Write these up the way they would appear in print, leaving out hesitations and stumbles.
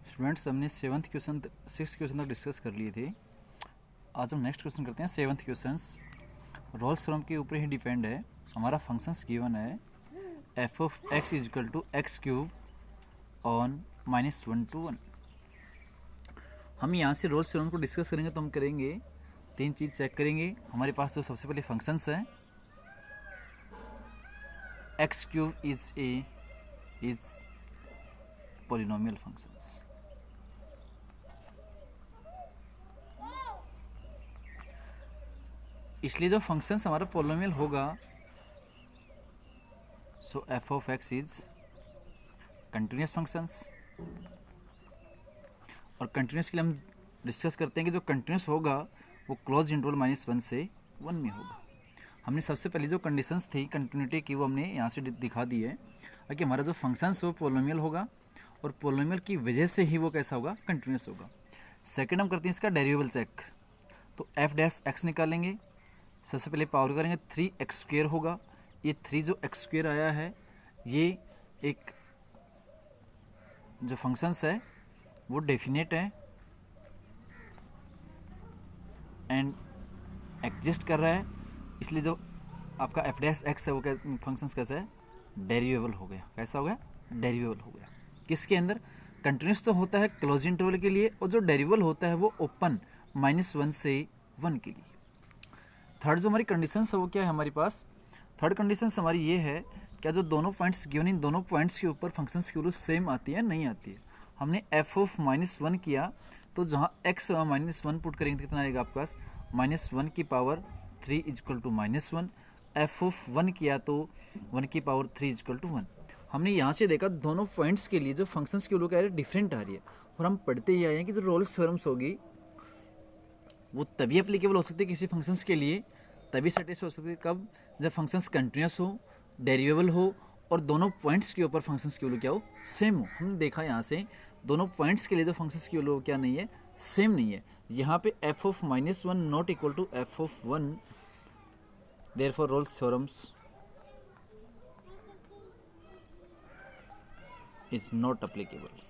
Students, हमने six question तक discuss कर लिए थे। आज हम नेक्स्ट क्वेश्चन करते हैं। सेवन्थ क्वेश्चंस रोल्स थ्योरम के ऊपर ही डिपेंड है। हमारा फंक्शंस गिवन है F of x is equal to X cube on -1 to 1। हम यहाँ से रोल्स थ्योरम को डिस्कस करेंगे तो हम करेंगे तीन चीज़ चेक करेंगे। हमारे पास जो सबसे पहले फंक्शंस है, x cube is polynomial functions. इसलिए जो फंक्शंस हमारा पॉलिनोमियल होगा, so f of x is continuous functions. और कंटिन्यूस के लिए हम डिस्कस करते हैं कि जो कंटिन्यूस होगा वो क्लोज इंटरवल -1 से 1 में होगा। हमने सबसे पहले जो कंडीशंस थी कंटिन्यूटी की वो हमने यहाँ से दिखा दी है कि हमारा जो फंक्शंस वो पॉलिनोमियल होगा और पॉलिनोमियल की वजह से ही वो कैसा होगा, कंटिन्यूस होगा। सेकंड हम करते हैं इसका डेरिवेबल चेक। तो एफ डैश एक्स निकालेंगे। सबसे पहले पावर करेंगे 3x² होगा। ये 3 जो x² आया है ये एक जो फंक्शंस है वो डेफिनेट है एंड एग्जिस्ट कर रहा है, इसलिए जो आपका एफ डैश एक्स है वो फंक्शंस कैसा है, डेरिवेबल हो गया। कैसा हो गया, डेरिवेबल हो गया। किसके अंदर, कंटिन्यूस तो होता है क्लोज इंटरवल के लिए, और जो डेरिवेबल होता है वो ओपन -1 से 1 के लिए। थर्ड जो हमारी कंडीशंस है वो क्या है हमारे पास, थर्ड कंडीशंस हमारी ये है, क्या जो दोनों पॉइंट्स गिवन इन दोनों पॉइंट्स के ऊपर फंक्शंस की वैल्यू सेम आती है, नहीं आती है। हमने एफ ऑफ -1 किया तो जहाँ एक्स -1 पुट करेंगे तो कितना आएगा आपके पास, -1 की पावर 3 इजक्वल टू -1। एफ ऑफ 1 किया तो 1 की पावर 3 इजक्वल टू 1। हमने यहाँ से देखा दोनों पॉइंट्स के लिए जो फंक्शंस की वैल्यू क्या है, डिफरेंट आ रही है। और हम पढ़ते ही आए हैं कि जो रोल्स थ्योरम्स होगी वो तभी एप्लीकेबल हो सकती है किसी फंक्शंस के लिए, तभी सेटिस्फाई हो सकती है कब, जब फंक्शंस कंटिन्यूस हो, डेरिवेबल हो और दोनों पॉइंट्स के ऊपर फंक्शंस की वैल्यू क्या हो, सेम हो। हमने देखा यहाँ से दोनों पॉइंट्स के लिए जो फंक्शंस की वैल्यू क्या नहीं है, सेम नहीं है। यहाँ पे F of -1 not equal to F of 1, therefore Rolle's theorems is not applicable.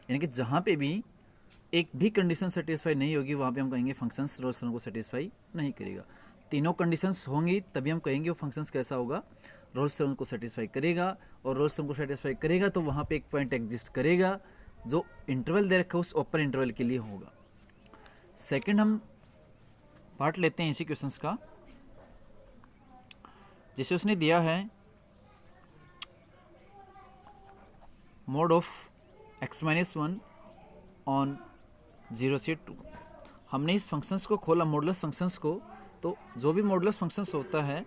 यानी कि जहाँ पे भी एक भी कंडीशन सेटिस्फाई नहीं होगी वहाँ पे हम कहेंगे फंक्शंस रोल्स थ्योरम को सेटिस्फाई नहीं करेगा। तीनों कंडीशंस होंगी तभी हम कहेंगे वो फंक्शंस कैसा होगा, रोल्स थ्योरम को सेटिस्फाई करेगा। और रोल्स थ्योरम को सेटिस्फाई करेगा तो वहाँ पे एक पॉइंट एग्जिस्ट करेगा जो इंटरवल दे रखा है उस ओपन इंटरवल के लिए होगा। सेकेंड हम पार्ट लेते हैं इसी क्वेश्चंस का, जैसे उसने दिया है मोड ऑफ x-1 ऑन 0 से 2। हमने इस फंक्शंस को खोला, मॉडुलस फंक्शंस को, तो जो भी मॉडुलस फंक्शंस होता है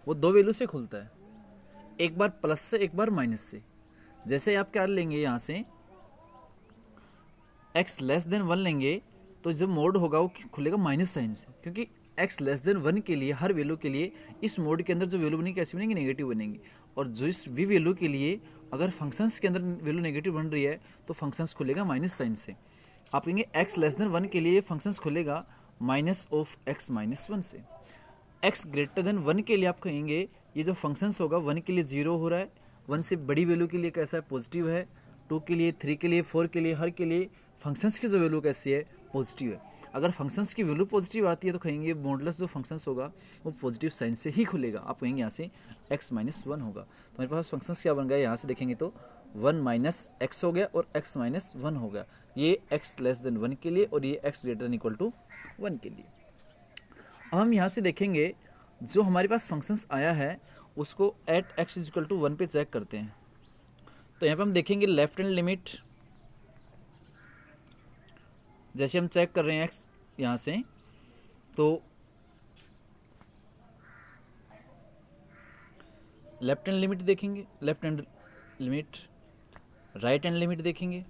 वो दो वैल्यू से खुलता है, एक बार प्लस से एक बार माइनस से। जैसे आप क्या लेंगे, यहाँ से x<1 लेंगे तो जो मोड होगा वो खुलेगा माइनस साइन से, क्योंकि x<1 के लिए हर वैल्यू के लिए इस मोड के अंदर जो वैल्यू बनेगी कैसी बनेगी, नेगेटिव बनेगी। और जो इस v वैल्यू के लिए अगर फंक्शंस के अंदर वैल्यू नेगेटिव बन रही है तो फंक्शंस खुलेगा माइनस साइन से। आप कहेंगे x 1 के लिए फंक्शंस खुलेगा -(x-1) से। x 1 के लिए आप कहेंगे ये जो फंक्शंस होगा 1 के लिए 0 हो रहा है, 1 से बड़ी वैल्यू के लिए कैसा है, पॉजिटिव है, 2 के लिए, 3 के लिए, 4 के लिए, हर के लिए फंक्शंस की जो वैल्यू कैसी है, पॉजिटिव है। अगर फंक्शंस की वैल्यू पॉजिटिव आती है तो कहेंगे मॉडुलस जो फंक्शंस होगा वो पॉजिटिव साइन से ही खुलेगा। आप कहेंगे यहाँ से x-1 होगा। तो हमारे पास फंक्शंस क्या बन गया, यहाँ से देखेंगे तो 1 - x हो गया और x-1 हो गया। ये x 1 के लिए और ये x 1 के लिए। अब हम यहाँ से देखेंगे जो हमारे पास फंक्शंस आया है उसको एट x=1 पे चेक करते हैं। तो यहाँ पे हम देखेंगे लेफ्ट हैंड लिमिट, जैसे हम चेक कर रहे हैं x यहाँ से, तो लेफ्ट हैंड लिमिट देखेंगे, left hand limit, right hand limit देखेंगे।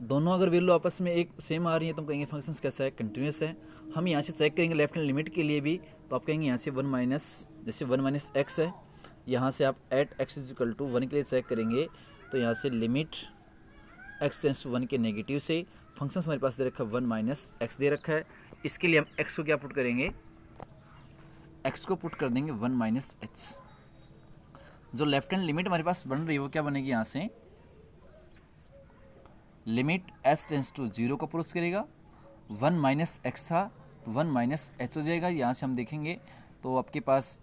दोनों अगर वैल्यू आपस में एक सेम आ रही है तो हम कहेंगे फंक्शंस कैसा है, कंटिन्यूस है। हम यहाँ से चेक करेंगे लेफ्ट हैंड लिमिट के लिए भी, तो आप कहेंगे यहाँ से 1 जैसे 1 - x है, यहाँ से आप एट x=1 के लिए चेक करेंगे तो यहाँ से लिमिट x → 1 के नेगेटिव से फंक्शंस हमारे पास दे रखा है 1 - x दे रखा है। इसके लिए हम x को क्या पुट करेंगे, x को पुट कर देंगे 1 - h। जो लेफ्ट हैंड लिमिट हमारे पास बन रही है वो क्या बनेगी, यहाँ से लिमिट h टेंस टू 0 को अप्रोच करेगा, 1 माइनस एक्स था तो 1 माइनस एच हो जाएगा, यहाँ से हम देखेंगे तो आपके पास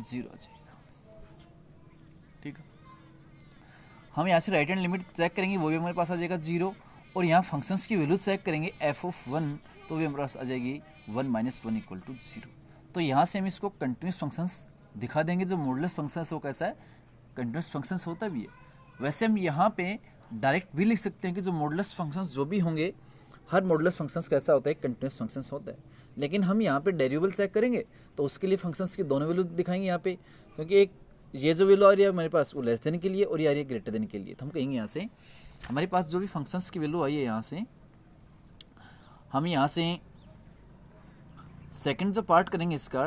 0 आ जाएगा। ठीक है, हम यहाँ से राइट हैंड लिमिट चेक करेंगे, वो भी हमारे पास आ जाएगा 0, और यहाँ फंक्शंस की वैल्यू चेक करेंगे f ऑफ 1, तो भी हमारे पास आ जाएगी 1 माइनस 1 इक्वल टू 0। तो यहाँ से हम इसको कंटिन्यूस फंक्शंस दिखा देंगे। जो मॉडुलस फंक्शंस वो कैसा है, कंटिन्यूस फंक्शंस होता भी है। वैसे हम यहाँ पे डायरेक्ट भी लिख सकते हैं कि जो मॉडुलस फंक्शंस जो भी होंगे, हर मॉडुलस फंक्शंस कैसा होता है, कंटिन्यूस फंक्शंस होता है। लेकिन हम यहाँ पे डेरिवेबल चेक करेंगे तो उसके लिए फंक्शंस की दोनों वैल्यू दिखाएंगे यहाँ पे, क्योंकि एक ये जो वैल्यू आ रही है हमारे पास वो लेस देन के लिए और ये आ रही है ग्रेटर देन के लिए। तो हम कहेंगे यहाँ से हमारे पास जो भी फंक्शंस की वैल्यू आई है, यहाँ से हम यहाँ से सेकंड जो पार्ट करेंगे इसका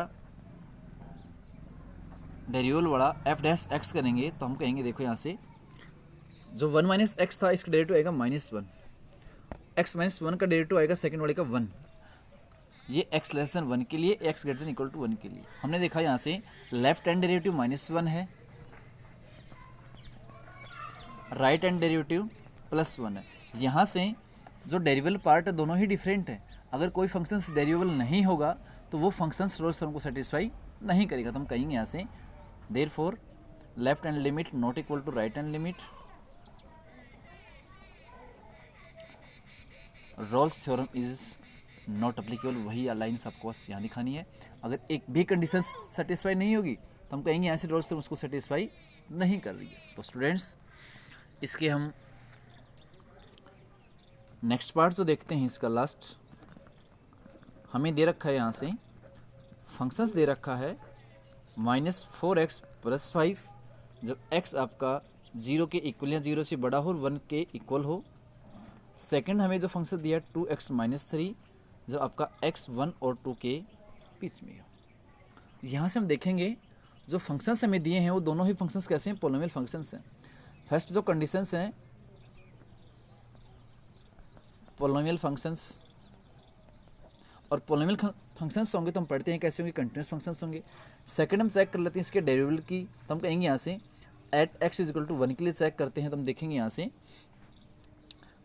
डेरिवेबल वाला एफ डैश एक्स करेंगे, तो हम कहेंगे देखो यहाँ से जो 1 माइनस एक्स था इसका डेरिवेटिव आएगा -1, एक्स माइनस 1 का डेरिवेटिव आएगा सेकंड वाले का 1, ये x लेस देन 1 के लिए, x greater than equal to 1 के लिए। हमने देखा यहाँ से लेफ्ट हैंड डेरिवेटिव -1 है, राइट हैंड डेरिवेटिव +1 है। यहाँ से जो डेरिवेबल पार्ट है दोनों ही डिफरेंट है। अगर कोई फंक्शंस डेरिवेबल नहीं होगा तो वो फंक्शंस रोल्स थ्योरम को सेटिस्फाई नहीं करेगा। तो हम कहेंगे यहाँ से therefore left hand limit not equal to right hand limit, Rolle's theorem is not applicable. वही लाइन्स आपको बस यहाँ दिखानी है। अगर एक भी कंडीशन सेटिस्फाई नहीं होगी तो हम कहेंगे यहाँ से रोल्स थ्योरम उसको सेटिस्फाई नहीं कर रही है। तो स्टूडेंट्स इसके हम नेक्स्ट पार्ट जो देखते हैं, इसका लास्ट हमें दे रखा है यहाँ से फंक्शंस दे रखा है -4x + 5, जब x आपका 0 के इक्वल या 0 से बड़ा हो और 1 के इक्वल हो। सेकंड हमें जो फंक्शन दिया 2x - 3, जब आपका x 1 और 2 के बीच में हो। यहाँ से हम देखेंगे जो फंक्शंस हमें दिए हैं वो दोनों ही फंक्शंस कैसे हैं, पोलिनोमियल फंक्शंस हैं। फर्स्ट जो कंडीशंस हैं पोलिनोमियल फंक्शंस, और पोलिनोमियल फंक्शंस होंगे तो हम पढ़ते हैं कैसे होंगे, कंटिन्यूस फंक्शंस होंगे। सेकंड हम चेक कर लेते हैं इसके डेरिवेबल की, तो हम कहेंगे यहाँ से एट x = 1 के लिए चेक करते हैं। तो हम देखेंगे यहाँ से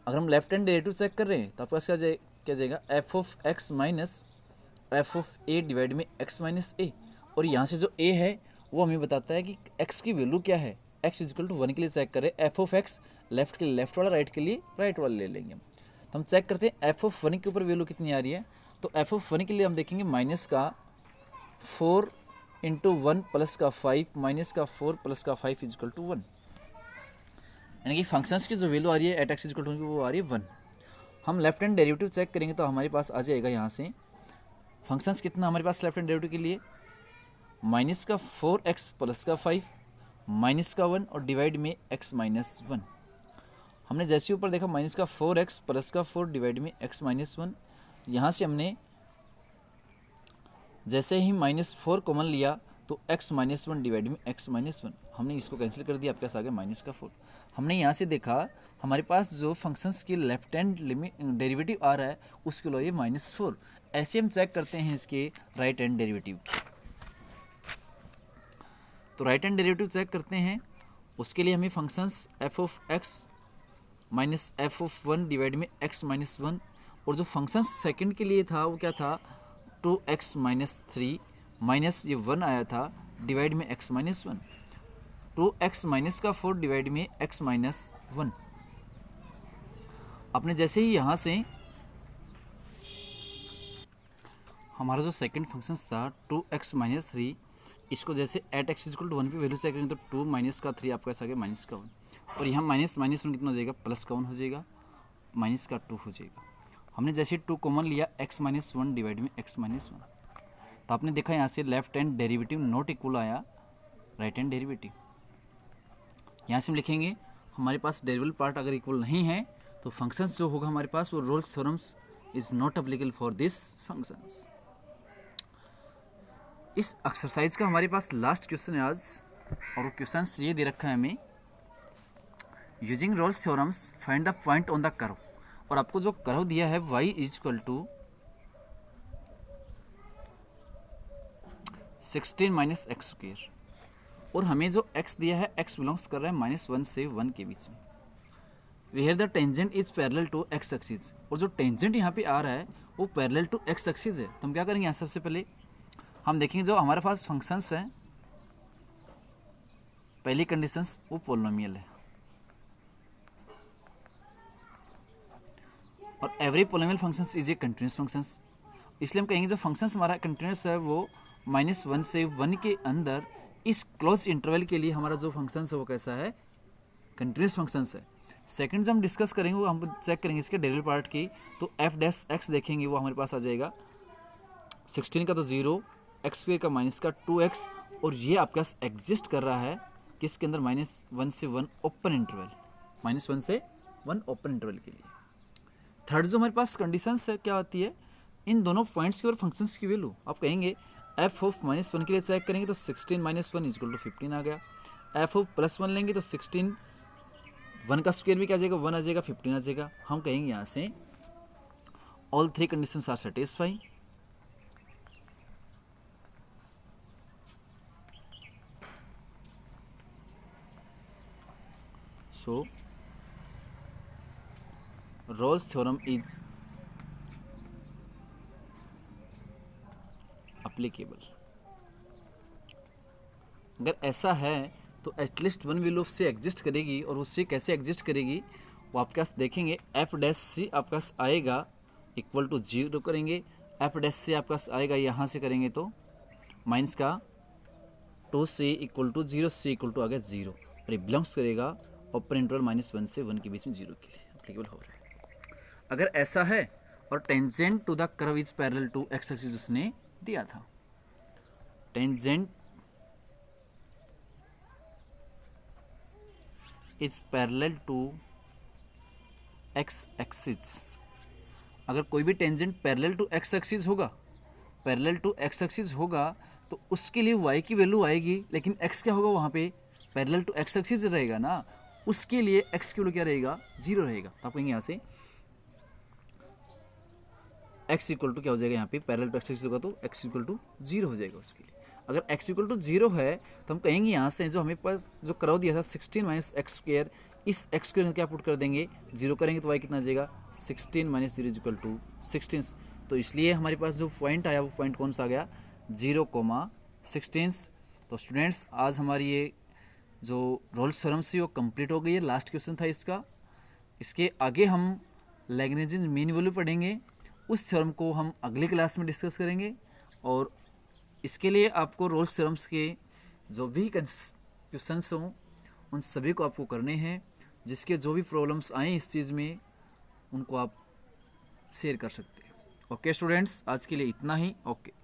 अगर हम लेफ्ट हैंड डेरिवेटिव चेक कर रहे हैं तो आपके पास क्या जाएगा f of x minus f of a divide में x माइनस a, और यहाँ से जो a है वो हमें बताता है कि x की वैल्यू क्या है। x = 1 के लिए चेक करें, f ऑफ x लेफ्ट के लिए लेफ्ट वाला, राइट के लिए राइट वाला ले लेंगे। तो हम चेक करते हैं f ऑफ 1 के ऊपर वैल्यू कितनी आ रही है। तो f ऑफ 1 के लिए हम देखेंगे माइनस का 4 × 1 प्लस का 5 माइनस का 4 प्लस का 5 = 1, यानी कि फंक्शंस की जो वैल्यू आ रही है एट x = 1 की वो आ रही है 1। हम लेफ्ट हैंड डेरिवेटिव चेक करेंगे तो हमारे पास आ जाएगा यहाँ से फंक्शंस कितना हमारे पास लेफ्ट हैंड डेरिवेटिव के लिए माइनस का 4x प्लस का 5 माइनस का 1 और डिवाइड में x माइनस 1। हमने जैसे ऊपर देखा माइनस का 4x प्लस का 4 डिवाइड में x माइनस 1, यहाँ से हमने जैसे ही -4 कॉमन लिया तो x माइनस 1 डिवाइड में x माइनस 1, हमने इसको कैंसिल कर दिया, आपके पास आ गया माइनस का 4। हमने यहाँ से देखा हमारे पास जो फंक्शंस की लेफ्ट हैंड लिमिट डेरिवेटिव आ रहा है उसके लिए -4। ऐसे हम चेक करते हैं इसके राइट हैंड डेरिवेटिव की। तो राइट हैंड डेरिवेटिव चेक करते हैं, उसके लिए हमें functions f of x minus f of 1 divide में x माइनस 1, और जो फंक्शंस सेकंड के लिए था वो क्या था 2x माइनस 3 माइनस ये 1 आया था डिवाइड में x माइनस 1, 2x माइनस का 4 डिवाइड में x माइनस 1। आपने जैसे ही यहाँ से हमारा जो सेकंड फंक्शंस था 2x माइनस 3, इसको जैसे एट x = 1 पे वैल्यू चेक करेंगे तो 2 माइनस का 3 आपके पास आ गया माइनस का 1, और यहाँ माइनस 1 कितना हो जाएगा प्लस का 1 हो जाएगा, माइनस का 2 हो जाएगा। हमने जैसे 2 कॉमन लिया x माइनस 1 डिवाइड में x माइनस 1, तो आपने देखा यहाँ से left hand derivative not equal आया राइट हैंड डेरिवेटिव। यहाँ से हम लिखेंगे हमारे पास डेरिवेबल पार्ट अगर इक्वल नहीं है तो फंक्शंस जो होगा हमारे पास वो Rolle's theorems is not applicable for this functions. इस एक्सरसाइज का हमारे पास लास्ट क्वेश्चन है आज, और वो क्वेश्चन ये दे रखा है हमें using Rolle's theorems find the point on the curve, और आपको जो कर्व दिया है y = 16 - x²। और हमें जो x दिया है x बिलोंग्स कर रहा है -1 से 1 के बीच में। Where the tangent is parallel to x axis, और जो टेंजेंट यहाँ पे आ रहा है वो पैरेलल टू x एक्सिस है। तो हम क्या करेंगे यहाँ सबसे पहले हम देखेंगे जो हमारे पास फंक्शंस हैं, पहली कंडीशंस वो पोलिनोमियल है और every polynomial functions is a continuous functions. इसलिए हम कहेंगे जो फंक्शंस हमारा कंटिन्यूस है वो -1 से 1 के अंदर इस क्लोज इंटरवल के लिए हमारा जो फंक्शंस है वो कैसा है, कंटिन्यूस फंक्शंस है। सेकंड जो हम डिस्कस करेंगे वो हम चेक करेंगे इसके डेरिवेटिव पार्ट की, तो एफ डैश एक्स देखेंगे वो हमारे पास आ जाएगा 16 का तो 0, एक्स स्क्वायर का -2x, और ये आपका एग्जिस्ट कर रहा है किसके अंदर, -1 से 1 ओपन इंटरवल, -1 से 1 ओपन इंटरवल के लिए। थर्ड जो हमारे पास कंडीशंस है क्या आती है, इन दोनों पॉइंट्स की और फंक्शंस की वैल्यू आप कहेंगे एफ ऑफ -1 के लिए चेक करेंगे तो 16 - 1 = 15 आ गया। एफ ऑफ +1 लेंगे तो 16 1 का स्क्वायर भी क्या आ जाएगा, 1 आ जाएगा, 15 आ जाएगा। हम कहेंगे यहाँ से all three conditions are satisfy, so Rolle's theorem is applicable. अगर ऐसा है तो at least one value C exist करेगी, और उससे कैसे एग्जिस्ट करेगी वो आपके पास देखेंगे। एफ डैश सी आपके पास आएगा इक्वल टू 0 करेंगे, एफ डैश सी आपके पास आएगा यहाँ से करेंगे तो -2c = 0, c = आ गया 0, और ये बिलोंग्स करेगा ओपन इंटरवल -1 से 1 के बीच में 0 के लिए एप्लीकेबल हो रहा है। अगर ऐसा है और tangent to the curve is parallel to X axis उसने दिया था, tangent is parallel to X axis. अगर कोई भी tangent parallel to X axis होगा, पैरेलल टू एक्स एक्सिस होगा तो उसके लिए y की वैल्यू आएगी, लेकिन x क्या होगा वहाँ पे, पैरेलल टू एक्स एक्सिस रहेगा ना, उसके लिए x की वैल्यू क्या रहेगा, 0 रहेगा। तो आप कहेंगे यहाँ से x = क्या हो जाएगा, यहाँ पे पैरेलल टू एक्स एक्सिस होगा तो x = 0 हो जाएगा उसके लिए। अगर x = 0 है तो हम कहेंगे यहाँ से जो हमें पास जो कर्व दिया था 16 - x², इस x² में क्या पुट कर देंगे, 0 करेंगे तो y कितना आ जाएगा, 16 - 0 = 16। तो इसलिए हमारे पास जो पॉइंट आया वो पॉइंट कौन सा आ गया, 0,16। तो स्टूडेंट्स आज हमारी ये जो रोल्स थ्योरम से वो कंप्लीट हो गई है, लास्ट क्वेश्चन था इसका। इसके आगे हम लैग्रेंजियन मीन वैल्यू पढ़ेंगे, उस थ्योरम को हम अगली क्लास में डिस्कस करेंगे। और इसके लिए आपको रोल्स थ्योरम्स के जो भी क्वेश्चंस हों उन सभी को आपको करने हैं, जिसके जो भी प्रॉब्लम्स आएँ इस चीज़ में उनको आप शेयर कर सकते हैं। ओके स्टूडेंट्स, आज के लिए इतना ही। ओके।